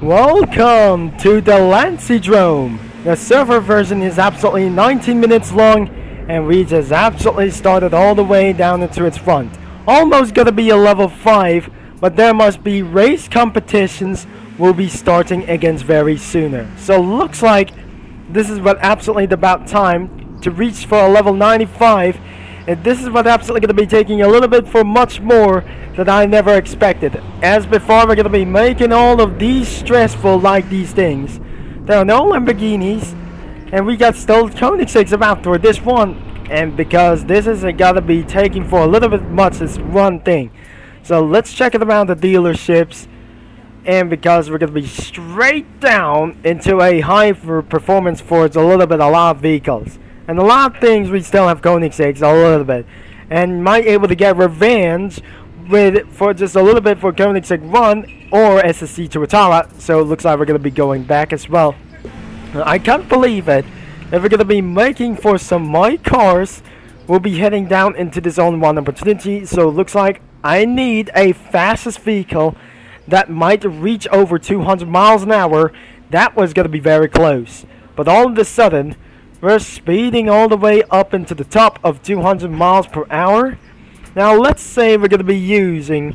Welcome to Delancydrome. The server version is absolutely 19 minutes long, and we just absolutely started all the way down into its front. Almost gonna be a level 5, but there must be race competitions we'll be starting against very sooner. So looks like this is what absolutely about time to reach for a level 95, and this is what absolutely gonna be taking a little bit for much more that I never expected. As before, we're gonna be making all of these stressful like these things. There are no Lamborghinis, and we got still Koenigseggs about for this one. And because this is gotta be taking for a little bit much is one thing. So let's check it around the dealerships. And because we're gonna be straight down into a high performance for a lot of vehicles. And a lot of things we still have Koenigseggs a little bit. And might able to get revenge for just a little bit for Koenigsegg 1 or SSC to Atara, so it looks like we're going to be going back as well. I can't believe it. If we're going to be making for some my cars, we'll be heading down into the zone 1 opportunity, so it looks like I need a fastest vehicle that might reach over 200 miles an hour. That was going to be very close, but all of a sudden we're speeding all the way up into the top of 200 miles per hour. Now let's say we're going to be using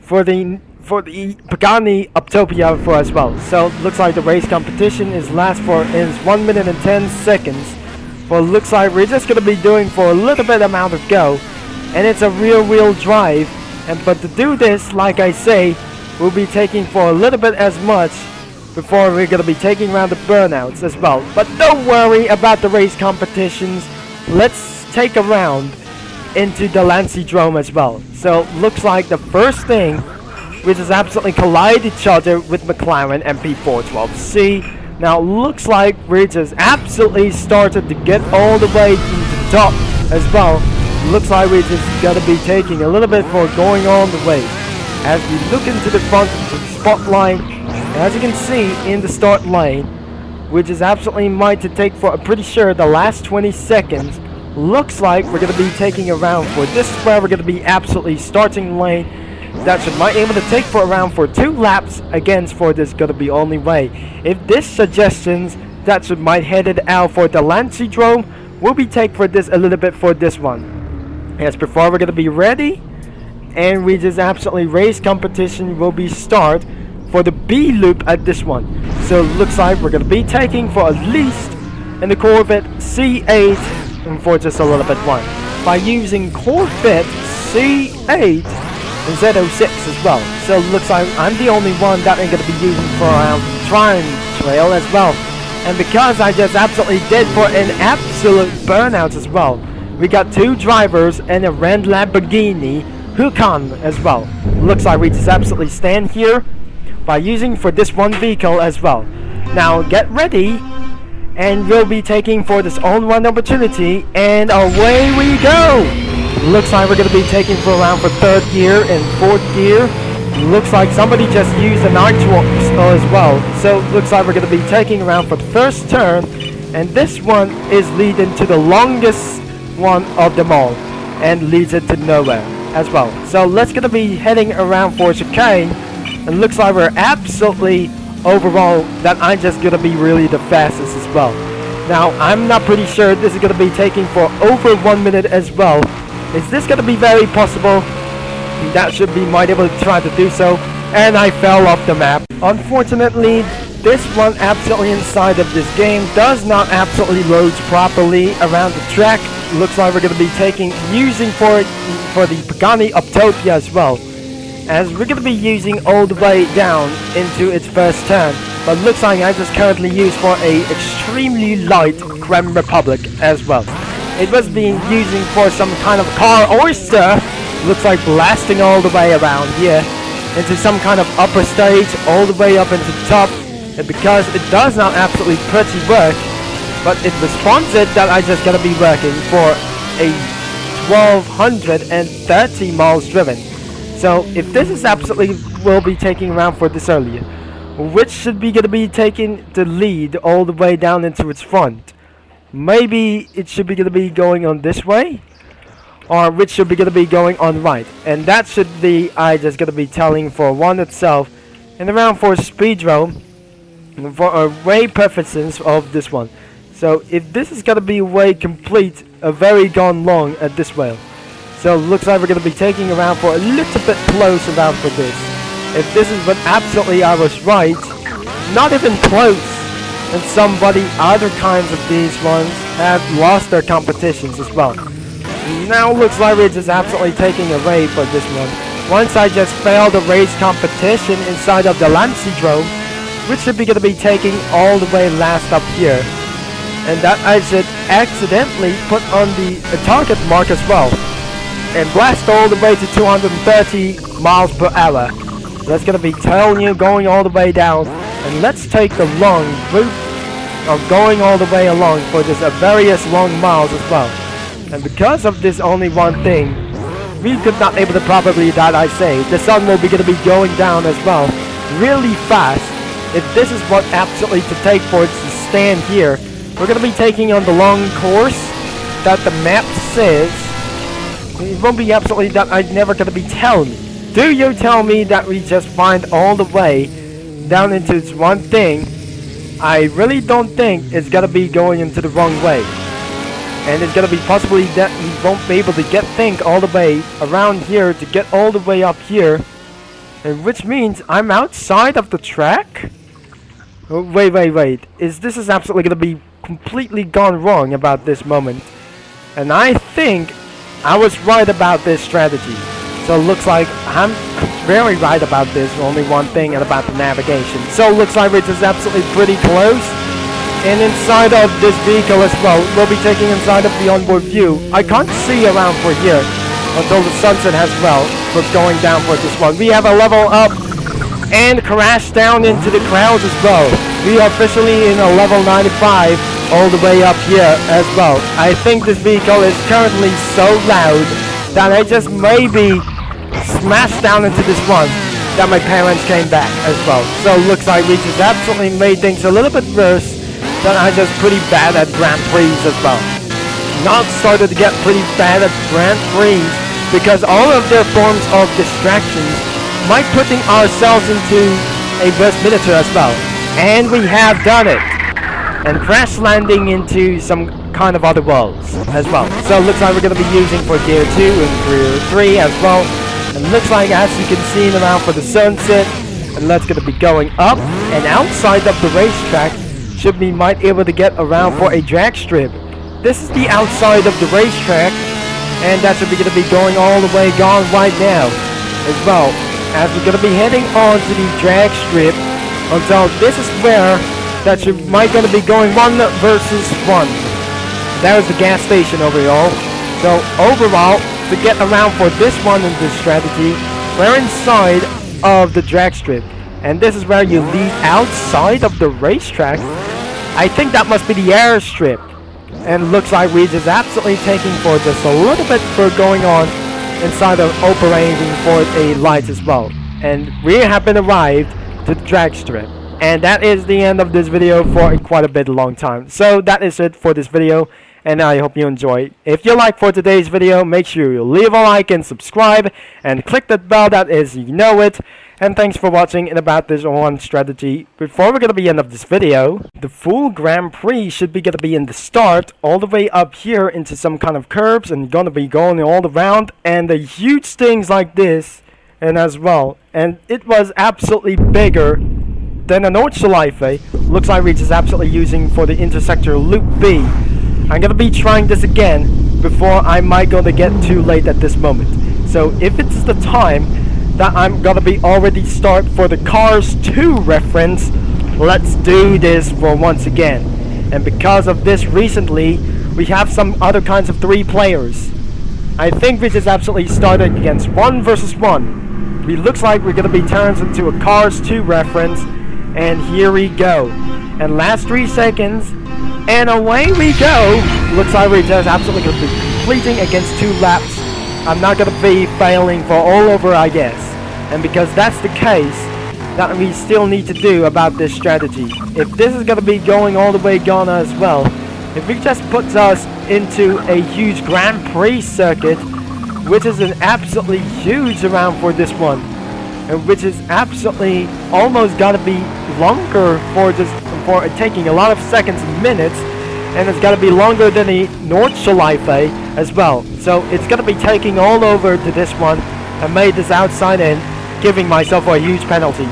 for the Pagani Optopia for as well. So it looks like the race competition is 1 minute and 10 seconds. But it looks like we're just going to be doing for a little bit amount of go, and it's a rear wheel drive. But to do this, like I say, we'll be taking for a little bit as much before we're going to be taking around the burnouts as well. But don't worry about the race competitions. Let's take a round into the Delancydrome as well. So looks like the first thing, which is absolutely collide each other with McLaren MP412C. Now looks like we just absolutely started to get all the way to the top as well. Looks like we just gotta be taking a little bit for going on the way. As we look into the front of the spotlight, as you can see in the start lane, which is absolutely might to take for, I'm pretty sure, the last 20 seconds. Looks like we're going to be taking around for this is where we're going to be absolutely starting lane. That should might able to take for around for 2 laps against for this going to be only way. If this suggestions that should might head it out for the Delancydrome, we'll be take for this a little bit for this one. As before, we're going to be ready, and we just absolutely race competition will be start for the B loop at this one. So it looks like we're going to be taking for at least in the Corvette C8 for just a little bit one by using Corvette C8 and Z06 as well. So it looks like I'm the only one that I'm going to be using for Trine Trail as well. And because I just absolutely did for an absolute burnout as well, we got 2 drivers and a red Lamborghini Huracan as well. Looks like we just absolutely stand here by using for this one vehicle as well. Now get ready, and we'll be taking for this own one opportunity, and away we go. Looks like we're going to be taking for around for 3rd gear and 4th gear. Looks like somebody just used an archwork as well, so looks like we're going to be taking around for the first turn, and this one is leading to the longest one of them all and leads it to nowhere as well. So let's going to be heading around for chicane, and looks like we're absolutely overall that I'm just gonna be really the fastest as well. Now I'm not pretty sure this is gonna be taking for over 1 minute as well. Is this gonna be very possible? That should be might able to try to do so, and I fell off the map. Unfortunately, this one absolutely inside of this game does not absolutely loads properly around the track. Looks like we're gonna be using for the Pagani Optopia as well, as we're going to be using all the way down into its first turn. But looks like I just currently use for a extremely light Creme Republic as well. It was being using for some kind of car oyster. Looks like blasting all the way around here into some kind of upper stage all the way up into the top. And because it does not absolutely pretty work, but it responsive that I just going to be working for a 1230 miles driven. So if this is absolutely will be taking around for this earlier, which should be going to be taking the lead all the way down into its front? Maybe it should be going to be going on this way, or which should be going to be going on right, and that should be I just going to be telling for one itself and around for Speedrome for way purposes of this one. So if this is gonna be way complete, a very gone long at this way. So looks like we're gonna be taking around for a little bit close around for this. If this is what absolutely I was right, not even close. And somebody other kinds of these ones have lost their competitions as well. Now looks like we're just absolutely taking a raid for this one. Once I just failed the race competition inside of the Delancydrome, which should be gonna be taking all the way last up here. And that I should accidentally put on the target mark as well. And blast all the way to 230 miles per hour. That's gonna be telling you going all the way down. And let's take the long route of going all the way along for this various long miles as well. And because of this only one thing, we could not able to probably that I say, the sun will be gonna be going down as well, really fast. If this is what absolutely to take for it to stand here, we're gonna be taking on the long course that the map says. It won't be absolutely that I'm never gonna be telling me. Do you tell me that we just find all the way down into this one thing? I really don't think it's gonna be going into the wrong way. And it's gonna be possibly that we won't be able to get think all the way around here to get all the way up here. And which means I'm outside of the track? Oh, wait. Is absolutely gonna be completely gone wrong about this moment. And I think I was right about this strategy. So it looks like I'm very right about this, only one thing, and about the navigation. So it looks like we're just absolutely pretty close. And inside of this vehicle as well, we'll be taking inside of the onboard view. I can't see around for here until the sunset as well. We're going down for this one. We have a level up and crash down into the clouds as well. We are officially in a level 95 all the way up here as well. I think this vehicle is currently so loud that I just maybe smashed down into this one that my parents came back as well. So it looks like we just absolutely made things a little bit worse. That I just pretty bad at Grand Prix as well. Not started to get pretty bad at Grand Prix because all of their forms of distractions might putting ourselves into a worse miniature as well. And we have done it. And crash landing into some kind of other worlds as well. So it looks like we're going to be using for Gear 2 and Gear 3 as well. And looks like as you can see around for the sunset. And that's going to be going up and outside of the racetrack. Should we might able to get around for a drag strip. This is the outside of the racetrack, and that should be going to be going all the way gone right now as well, as we're going to be heading on to the drag strip until this is where that you might going to be going 1 versus 1. There's the gas station overall. So overall, to get around for this one in this strategy, we're inside of the drag strip. And this is where you lead outside of the racetrack. I think that must be the airstrip. And looks like we're just absolutely taking for just a little bit for going on inside of operating for a light as well. And we have been arrived to the drag strip. And that is the end of this video for quite a bit long time. So that is it for this video. And I hope you enjoy. If you like for today's video, make sure you leave a like and subscribe. And click that bell, that is you know it. And thanks for watching and about this one strategy. Before we're going to be end of this video, the full Grand Prix should be going to be in the start all the way up here into some kind of curves and going to be going all around and the huge things like this and as well. And it was absolutely bigger than a Nordschleife. Looks like we're just absolutely using for the intersector loop B. I'm going to be trying this again before I might going to get too late at this moment. So if it's the time that I'm gonna be already start for the Cars 2 reference, let's do this for once again. And because of this recently, we have some other kinds of 3 players. I think we just absolutely started against 1 versus 1. We looks like we're gonna be turned into a Cars 2 reference, and here we go. And last 3 seconds, and away we go. Looks like we're just absolutely gonna be completing against 2 laps. I'm not going to be failing for all over, I guess. And because that's the case, that we still need to do about this strategy. If this is going to be going all the way gone as well, if it just puts us into a huge Grand Prix circuit, which is an absolutely huge round for this one. and which is absolutely almost gotta be longer for taking a lot of seconds and minutes, and it's gotta be longer than the Nordschleife as well. So it's gonna be taking all over to this one. I made this outside and giving myself a huge penalties.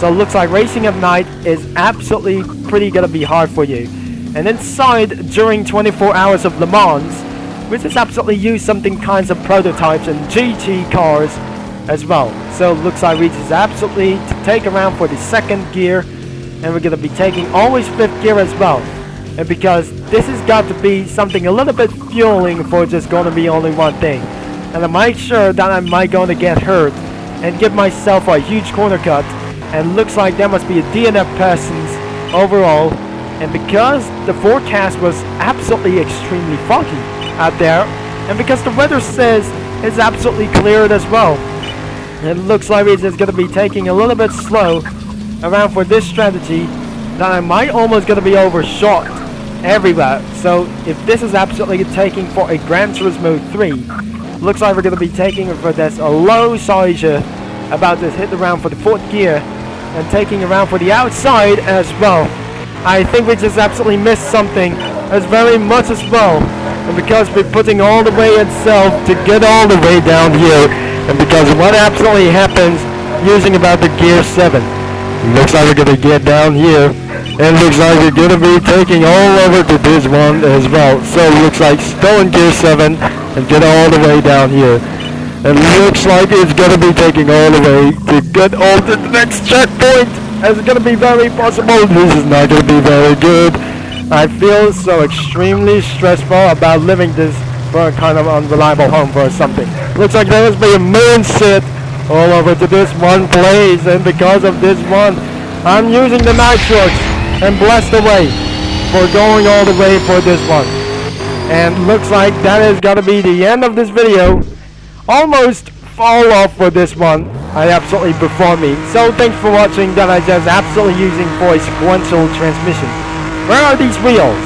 So it looks like racing at night is absolutely pretty gonna be hard for you. And inside during 24 hours of Le Mans, which is absolutely use something kinds of prototypes and GT cars as well. So it looks like we just absolutely to take around for the second gear, and we're gonna be taking always fifth gear as well. And because this has got to be something a little bit fueling for just gonna be only one thing. And I might sure that I might gonna get hurt and give myself a huge corner cut, and looks like there must be a DNF persons overall. And because the forecast was absolutely extremely foggy out there, and because the weather says it's absolutely cleared as well, it looks like it's just gonna be taking a little bit slow around for this strategy, that I might almost gonna be overshot everywhere. So if this is absolutely taking for a Gran Turismo 3, looks like we're gonna be taking for this a low sizure, about to hit around for the fourth gear, and taking around for the outside as well. I think we just absolutely missed something as very much as well, and because we're putting all the way itself to get all the way down here, and because what absolutely happens using about the gear 7, looks like we're gonna get down here, and looks like we're gonna be taking all over to this one as well. So it looks like still in gear 7 and get all the way down here. It looks like it's gonna be taking all the way to get all to the next checkpoint. It's gonna be very possible. This is not gonna be very good. I feel so extremely stressful about living this for a kind of unreliable home for something. Looks like there must be a moon sit all over to this one place, and because of this one, I'm using the nitrous and blessed away for going all the way for this one. And looks like that is gonna be the end of this video. Almost fall off for this one. I absolutely performed me. So thanks for watching. That I just absolutely using for a sequential transmission. Where are these wheels?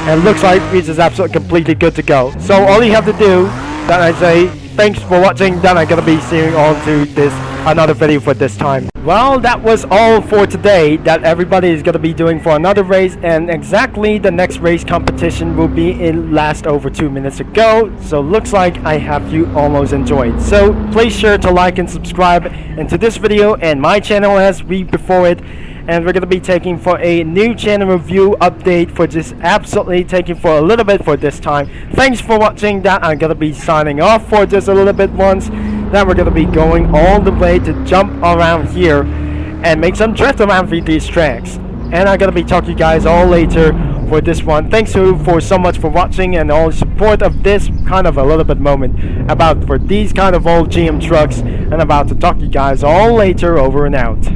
And looks like it's just absolutely completely good to go. So all you have to do, that I say, thanks for watching. Then I'm gonna be seeing on to this another video for this time. Well, that was all for today. That everybody is gonna be doing for another race, and exactly the next race competition will be in last over 2 minutes ago. So looks like I have you almost enjoyed. So please sure to like and subscribe into this video and my channel as we before it. And we're gonna be taking for a new channel review update for just absolutely taking for a little bit for this time. Thanks for watching. That I'm gonna be signing off for just a little bit once. That we're gonna be going all the way to jump around here and make some drift around these tracks. And I'm gonna be talking to you guys all later for this one. Thanks for so much for watching and all the support of this kind of a little bit moment about for these kind of old GM trucks, and about to talk to you guys all later. Over and out.